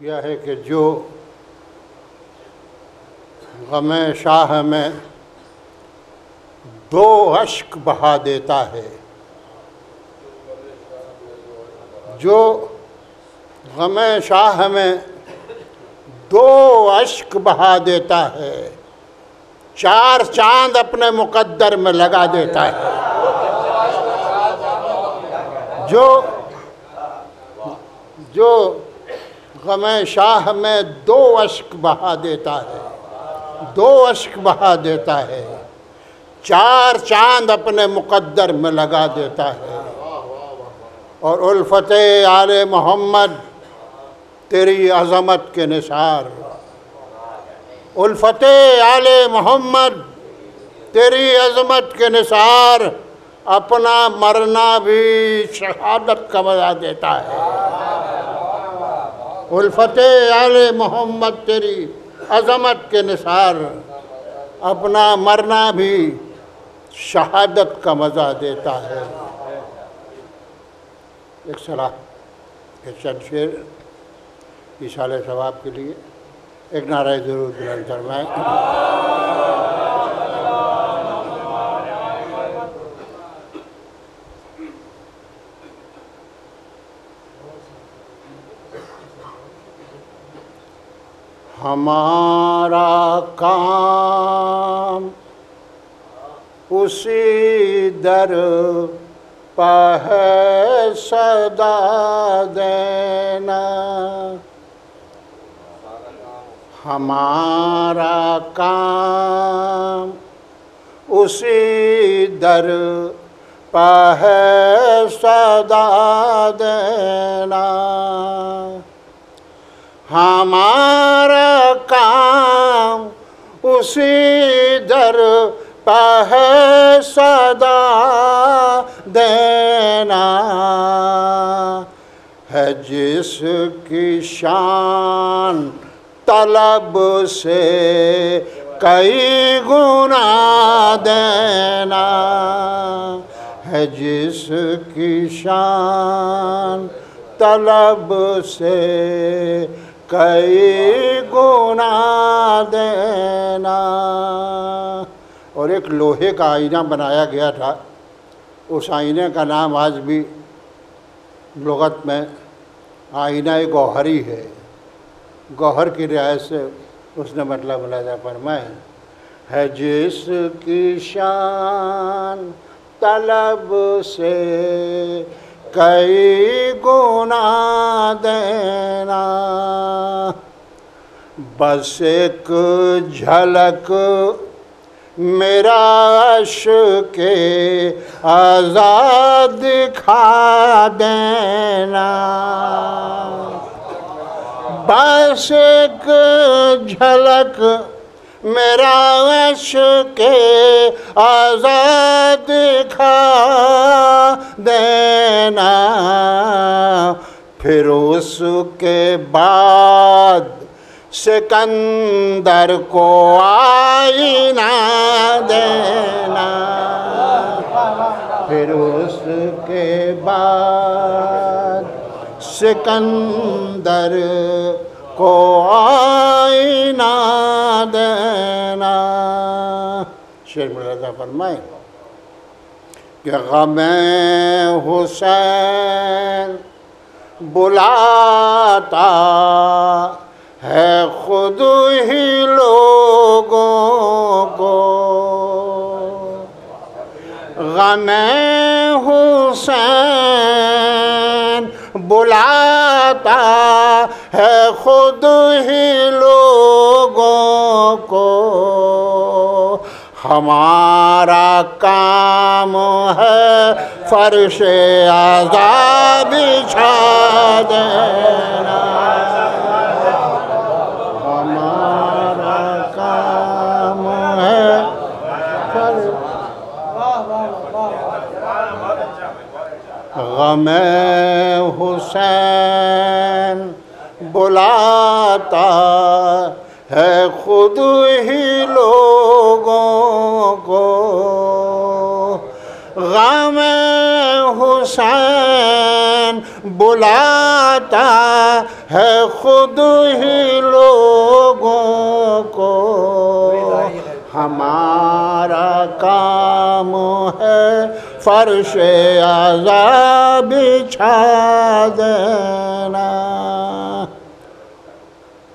یہ ہے کہ جو غم شاہ میں دو اشک بہا دیتا ہے، جو غم شاہ میں دو اشک بہا دیتا ہے، چار چاند اپنے مقدر میں لگا دیتا ہے۔ جو غم شاہ میں دو اشک بہا دیتا ہے، دو اشک بہا دیتا ہے، چار چاند اپنے مقدر میں لگا دیتا ہے۔ اور الفت آل محمد تیری عظمت کے نثار، الفت آل محمد تیری عظمت کے نثار، اپنا مرنا بھی شہادت کا مزہ دیتا ہے۔ الفت آل محمد تیری عظمت کے نثار، اپنا مرنا بھی شہادت کا مزہ دیتا ہے۔ ایک صلاح ایک چند شعر ایصال ثواب کے لیے، ایک نعرہ درود بلند فرمائیں۔ ہمارا کام اسی در پہ ہے صدا دینا، ہمارا کام اسی در پہ ہے صدا دینا، ہمارا کام اسی در پہ ہے صدا دینا، ہے جس کی شان طلب سے کئی گنا دینا، ہے جس کی شان طلب سے کئی گنا دینا۔ اور ایک لوہے کا آئینہ بنایا گیا تھا، اس آئینے کا نام آج بھی لغت میں آئینہ گوہری ہے۔ گوہر کی رعایت سے اس نے مطلب ملاحظہ فرمایا ہے جس کی شان طلب سے کئی گنا دینا، بس ایک جھلک میرا عشق آزاد دکھا دینا، بس ایک جھلک میرا عشق آزاد دکھا دینا، پھر اس کے بعد سکندر کو آئینہ دینا، پھر اس کے بعد سکندر کو آئینہ دینا۔ شعر ملاحظہ فرمائیں کہ غم حسین بلاتا ہے خود ہی لوگوں کو، غم حسین بلاتا ہے خود ہی لوگوں کو، ہمارا کام ہے فرش عذاب بچھا دینا، ہمارا کام ہے غم حسین بلاتا ہے خود ہی لوگوں کو، غم حسین حسین بلاتا ہے خود ہی لوگوں کو، ہمارا کام ہے فرش عزا بچھا دینا۔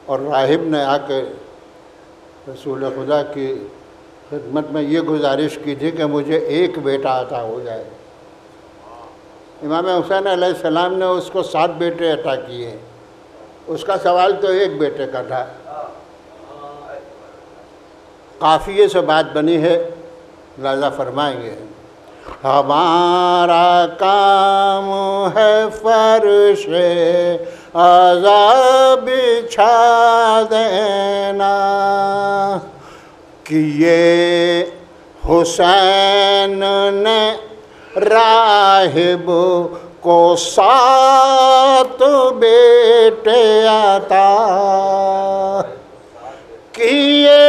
اور راہب نے آ کے رسول خدا کی خدمت میں یہ گزارش کی تھی کہ مجھے ایک بیٹا عطا ہو جائے۔ امام حسین علیہ السلام نے اس کو 7 بیٹے عطا کیے، اس کا سوال تو ایک بیٹے کا تھا۔ قافیے سے بات بنی ہے، لہذا فرمائیں گے ہمارا کام ہے فرش عزا بچھا دینا، کہ یہ حسین نے راہب کو 7 بیٹے عطا کیے،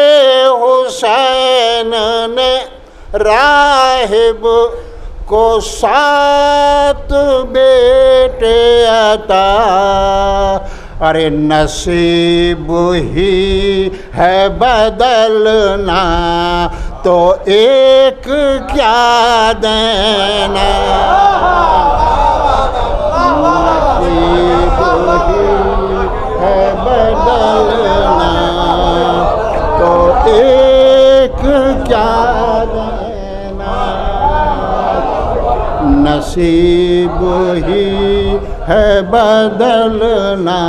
حسین نے راہب کو 7 بیٹے عطا، ارے نصیب ہی ہے بدلنا تو ایک کیا دینا، نصیب ہی ہے بدلنا تو ایک کیا دینا، نصیب ہی ہے بدلنا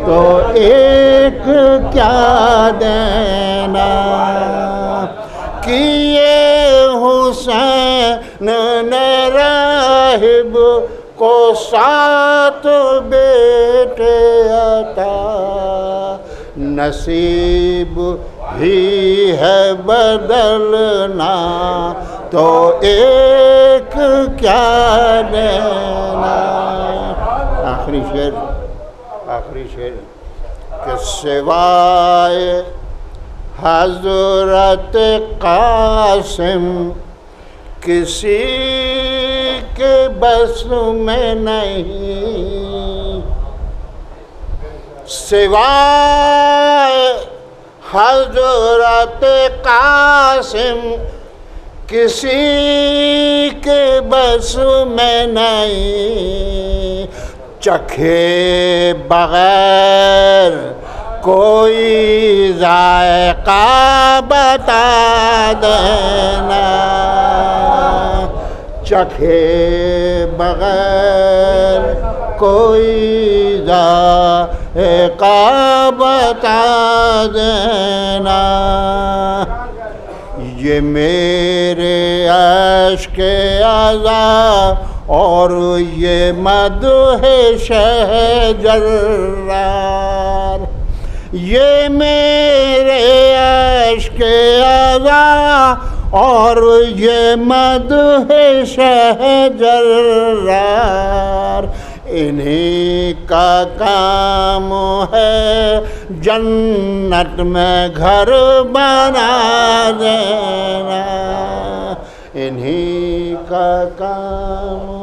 تو ایک کیا دینا، کہ یہ حسین نے راہب کو 7 بیٹے عطا، نصیب ہی ہے بدلنا تو ایک کیا دینا۔ آخری شعر کہ سوائے حضرت قاسم کسی کے بس میں نہیں، سوائے حضرت قاسم کسی کے بس میں نہیں، چکھے بغیر کوئی ذائقہ بتا دینا، چکھے بغیر کوئی ذائقہ بتا دینا، یہ میرے عشق عزا اور یہ مدح شہجرار، یہ میرے عشق عزا اور یہ مدح شہجرار، انہی کا کام ہے جنت میں گھر بنا دینا، انہی کا کام